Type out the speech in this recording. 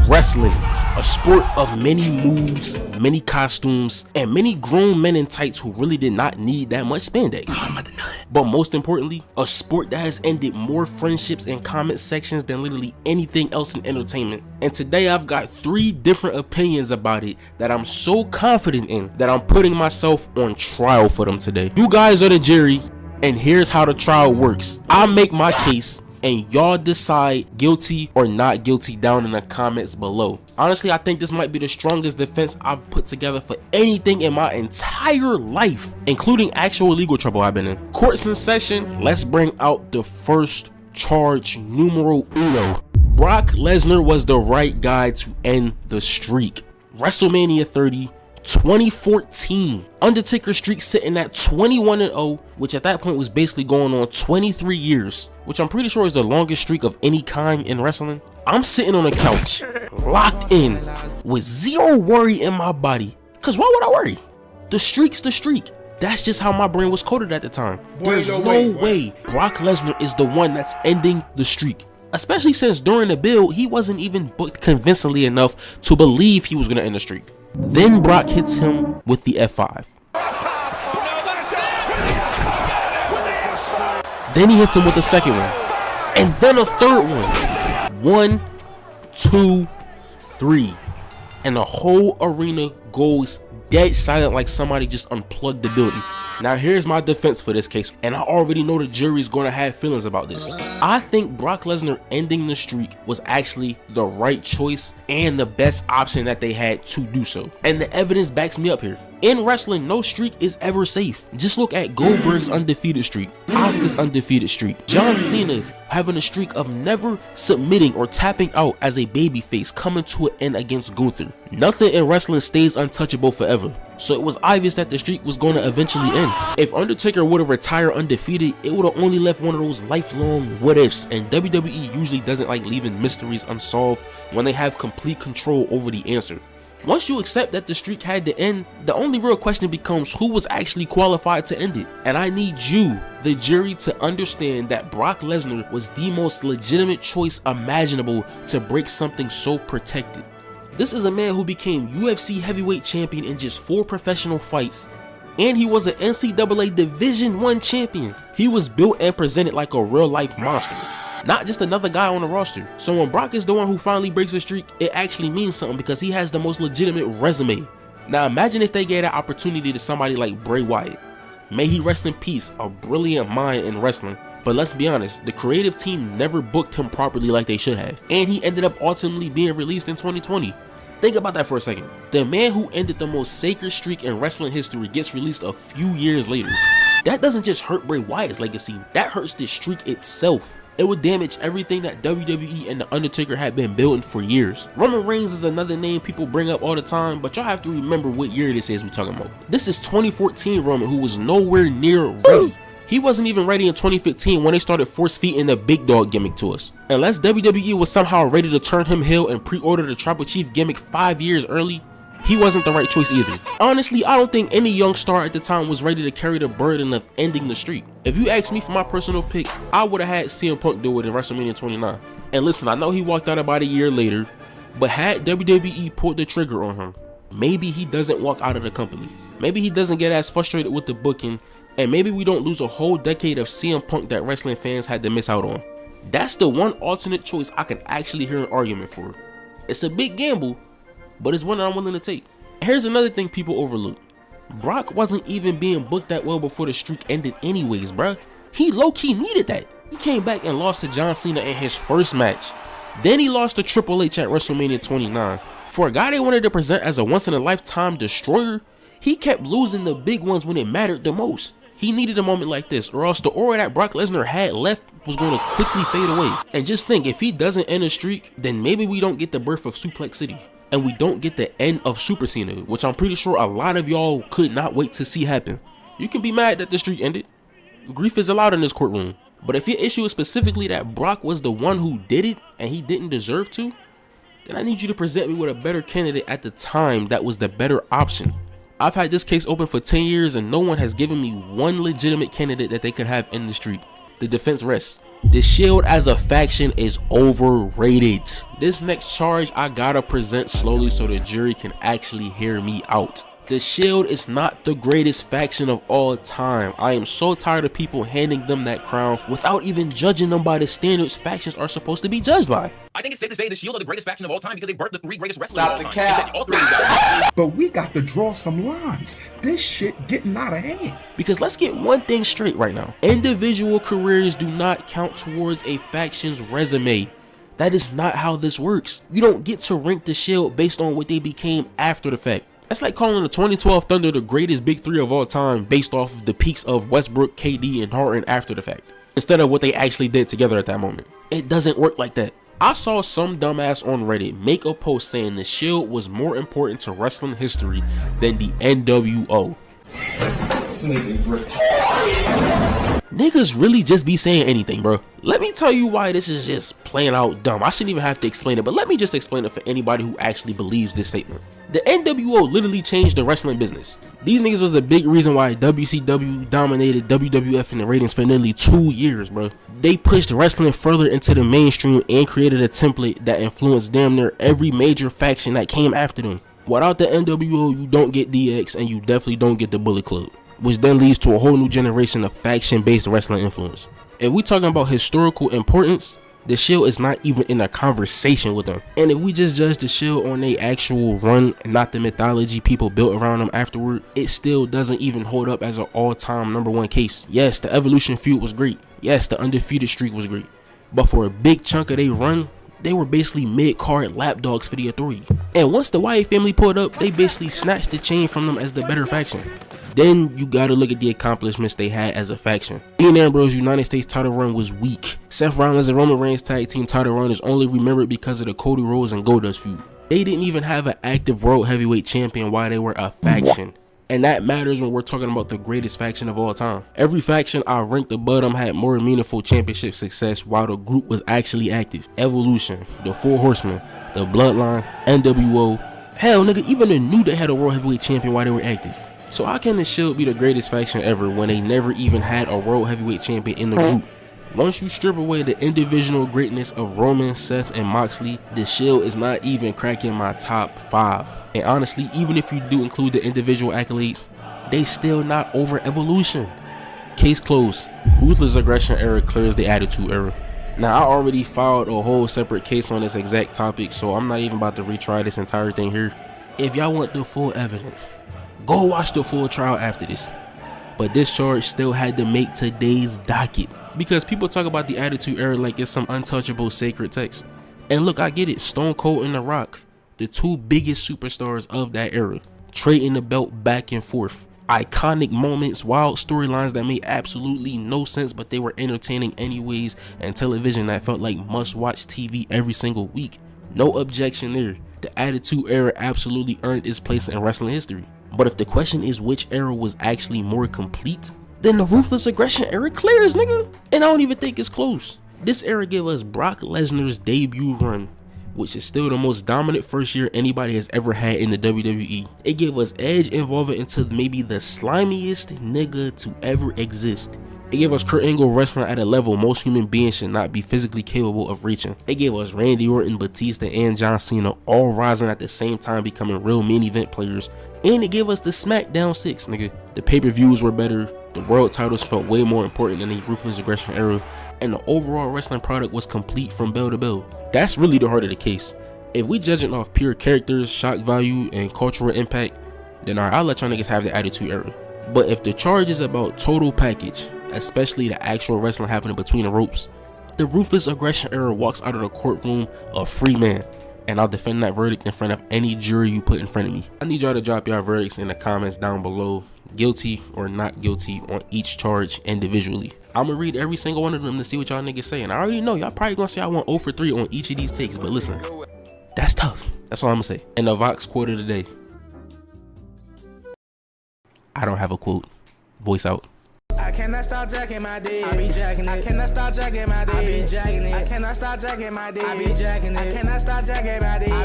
Wrestling, a sport of many moves, many costumes, and many grown men in tights who really did not need that much spandex. But most importantly, a sport that has ended more friendships and comment sections than literally anything else in entertainment. And today I've got 3 different opinions about it that I'm so confident in that I'm putting myself on trial for them today. You guys are the jury, and here's how the trial works. I make my case, and y'all decide guilty or not guilty down in the comments below. Honestly, I think this might be the strongest defense I've put together for anything in my entire life, including actual legal trouble I've been in. Court's in session. Let's bring out the first charge, numero uno. Brock Lesnar was the right guy to end the streak. WrestleMania 30, 2014. Undertaker streak sitting at 21-0, which at that point was basically going on 23 years, which I'm pretty sure is the longest streak of any kind in wrestling. I'm sitting on a couch, locked in, with zero worry in my body. Cause why would I worry? The streak's the streak. That's just how my brain was coded at the time. There's no way Brock Lesnar is the one that's ending the streak. Especially since during the build, he wasn't even booked convincingly enough to believe he was gonna end the streak. Then Brock hits him with the F5. Then he hits him with the second one. And then a third one. 1, 2, 3. And the whole arena goes dead silent like somebody just unplugged the building. Now here's my defense for this case, and I already know the jury's gonna have feelings about this. I think Brock Lesnar ending the streak was actually the right choice and the best option that they had to do so. And the evidence backs me up here. In wrestling, no streak is ever safe. Just look at Goldberg's undefeated streak, Asuka's undefeated streak, John Cena having a streak of never submitting or tapping out as a babyface coming to an end against Gunther. Nothing in wrestling stays untouchable forever. So it was obvious that the streak was going to eventually end. If Undertaker would have retired undefeated, it would have only left one of those lifelong what ifs, and WWE usually doesn't like leaving mysteries unsolved when they have complete control over the answer. Once you accept that the streak had to end, the only real question becomes who was actually qualified to end it. And I need you, the jury, to understand that Brock Lesnar was the most legitimate choice imaginable to break something so protected. This is a man who became UFC heavyweight champion in just 4 professional fights, and he was an NCAA Division I champion. He was built and presented like a real life monster, not just another guy on the roster. So when Brock is the one who finally breaks the streak, it actually means something because he has the most legitimate resume. Now imagine if they gave that opportunity to somebody like Bray Wyatt. May he rest in peace, a brilliant mind in wrestling. But let's be honest, the creative team never booked him properly like they should have, and he ended up ultimately being released in 2020. Think about that for a second. The man who ended the most sacred streak in wrestling history gets released a few years later. That doesn't just hurt Bray Wyatt's legacy, that hurts the streak itself. It would damage everything that WWE and The Undertaker had been building for years. Roman Reigns is another name people bring up all the time, but y'all have to remember what year this is we're talking about. This is 2014 Roman, who was nowhere near ready. He wasn't even ready in 2015 when they started force-feeding the big dog gimmick to us. Unless WWE was somehow ready to turn him heel and pre-order the Tribal Chief gimmick 5 years early, he wasn't the right choice either. Honestly, I don't think any young star at the time was ready to carry the burden of ending the streak. If you ask me for my personal pick, I would have had CM Punk do it in WrestleMania 29. And listen, I know he walked out about a year later, but had WWE pulled the trigger on him, maybe he doesn't walk out of the company. Maybe he doesn't get as frustrated with the booking, and maybe we don't lose a whole decade of CM Punk that wrestling fans had to miss out on. That's the one alternate choice I can actually hear an argument for. It's a big gamble, but it's one that I'm willing to take. Here's another thing people overlook. Brock wasn't even being booked that well before the streak ended anyways, bruh. He low-key needed that. He came back and lost to John Cena in his first match. Then he lost to Triple H at WrestleMania 29. For a guy they wanted to present as a once-in-a-lifetime destroyer, he kept losing the big ones when it mattered the most. He needed a moment like this, or else the aura that Brock Lesnar had left was going to quickly fade away. And just think, if he doesn't end a streak, then maybe we don't get the birth of Suplex City, and we don't get the end of Super Cena, which I'm pretty sure a lot of y'all could not wait to see happen. You can be mad that the streak ended. Grief is allowed in this courtroom. But if your issue is specifically that Brock was the one who did it and he didn't deserve to, then I need you to present me with a better candidate at the time that was the better option. I've had this case open for 10 years and no one has given me one legitimate candidate that they could have in the streak. The defense rests. The Shield as a faction is overrated. This next charge I gotta present slowly so the jury can actually hear me out. The Shield is not the greatest faction of all time. I am so tired of people handing them that crown without even judging them by the standards factions are supposed to be judged by. I think it's safe to say the Shield are the greatest faction of all time because they birthed the 3 greatest wrestlers of all time. Cap. All 3 of these guys. But we got to draw some lines. This shit getting out of hand. Because let's get one thing straight right now. Individual careers do not count towards a faction's resume. That is not how this works. You don't get to rank the Shield based on what they became after the fact. That's like calling the 2012 Thunder the greatest big 3 of all time based off of the peaks of Westbrook, KD, and Harden after the fact, instead of what they actually did together at that moment. It doesn't work like that. I saw some dumbass on Reddit make a post saying the Shield was more important to wrestling history than the NWO. Niggas really just be saying anything, bro. Let me tell you why this is just plain out dumb. I shouldn't even have to explain it, but let me just explain it for anybody who actually believes this statement. The NWO literally changed the wrestling business. These niggas was a big reason why WCW dominated WWF in the ratings for nearly 2 years, bro. They pushed wrestling further into the mainstream and created a template that influenced damn near every major faction that came after them. Without the NWO, you don't get DX and you definitely don't get the Bullet Club, which then leads to a whole new generation of faction-based wrestling influence. If we talking about historical importance, the Shield is not even in a conversation with them. And if we just judge the Shield on their actual run and not the mythology people built around them afterward, it still doesn't even hold up as an all-time #1 case. Yes, the Evolution feud was great. Yes, the undefeated streak was great. But for a big chunk of their run, they were basically mid-card lapdogs for the Authority. And once the Wyatt family pulled up, they basically snatched the chain from them as the better faction. Then you gotta look at the accomplishments they had as a faction. Dean Ambrose's United States title run was weak. Seth Rollins and Roman Reigns tag team title run is only remembered because of the Cody Rhodes and Goldust feud. They didn't even have an active world heavyweight champion while they were a faction. And that matters when we're talking about the greatest faction of all time. Every faction I ranked above them had more meaningful championship success while the group was actually active. Evolution, the Four Horsemen, the Bloodline, NWO. Hell nigga, even the New Day had a world heavyweight champion while they were active. So how can the Shield be the greatest faction ever when they never even had a world heavyweight champion in the group? Once you strip away the individual greatness of Roman, Seth, and Moxley, the Shield is not even cracking my top 5. And honestly, even if you do include the individual accolades, they still not over Evolution. Case closed. Ruthless Aggression era clears the Attitude era. Now I already filed a whole separate case on this exact topic, so I'm not even about to retry this entire thing here. If y'all want the full evidence, go watch the full trial after this. But this charge still had to make today's docket because people talk about the Attitude Era like it's some untouchable sacred text. And look, I get it, Stone Cold and The Rock, the 2 biggest superstars of that era, trading the belt back and forth. Iconic moments, wild storylines that made absolutely no sense, but they were entertaining anyways, and television that felt like must-watch TV every single week. No objection there. The Attitude Era absolutely earned its place in wrestling history. But if the question is which era was actually more complete, then the Ruthless Aggression era clears, nigga. And I don't even think it's close. This era gave us Brock Lesnar's debut run, which is still the most dominant first year anybody has ever had in the WWE. It gave us Edge evolving into maybe the slimiest nigga to ever exist. It gave us Kurt Angle wrestling at a level most human beings should not be physically capable of reaching. It gave us Randy Orton, Batista, and John Cena all rising at the same time becoming real main event players. And it gave us the SmackDown 6, nigga. The pay-per-views were better, the world titles felt way more important than the Ruthless Aggression era, and the overall wrestling product was complete from bell to bell. That's really the heart of the case. If we judging off pure characters, shock value, and cultural impact, then I'll let y'all niggas have the Attitude Era. But if the charge is about total package, especially the actual wrestling happening between the ropes, the Ruthless Aggression era walks out of the courtroom a free man. And I'll defend that verdict in front of any jury you put in front of me. I need y'all to drop y'all verdicts in the comments down below, guilty or not guilty on each charge individually. I'm gonna read every single one of them to see what y'all niggas say. And I already know y'all probably gonna say I want 0 for 3 on each of these takes, but listen, that's tough. That's all I'm gonna say. And the VoX quote of the day. I don't have a quote. Voice out. I cannot stop jacking my dick. I be jacking it. I cannot stop jacking my dick. I be jacking it. I cannot stop jacking my dick. I be jacking it. I cannot stop jacking my dick.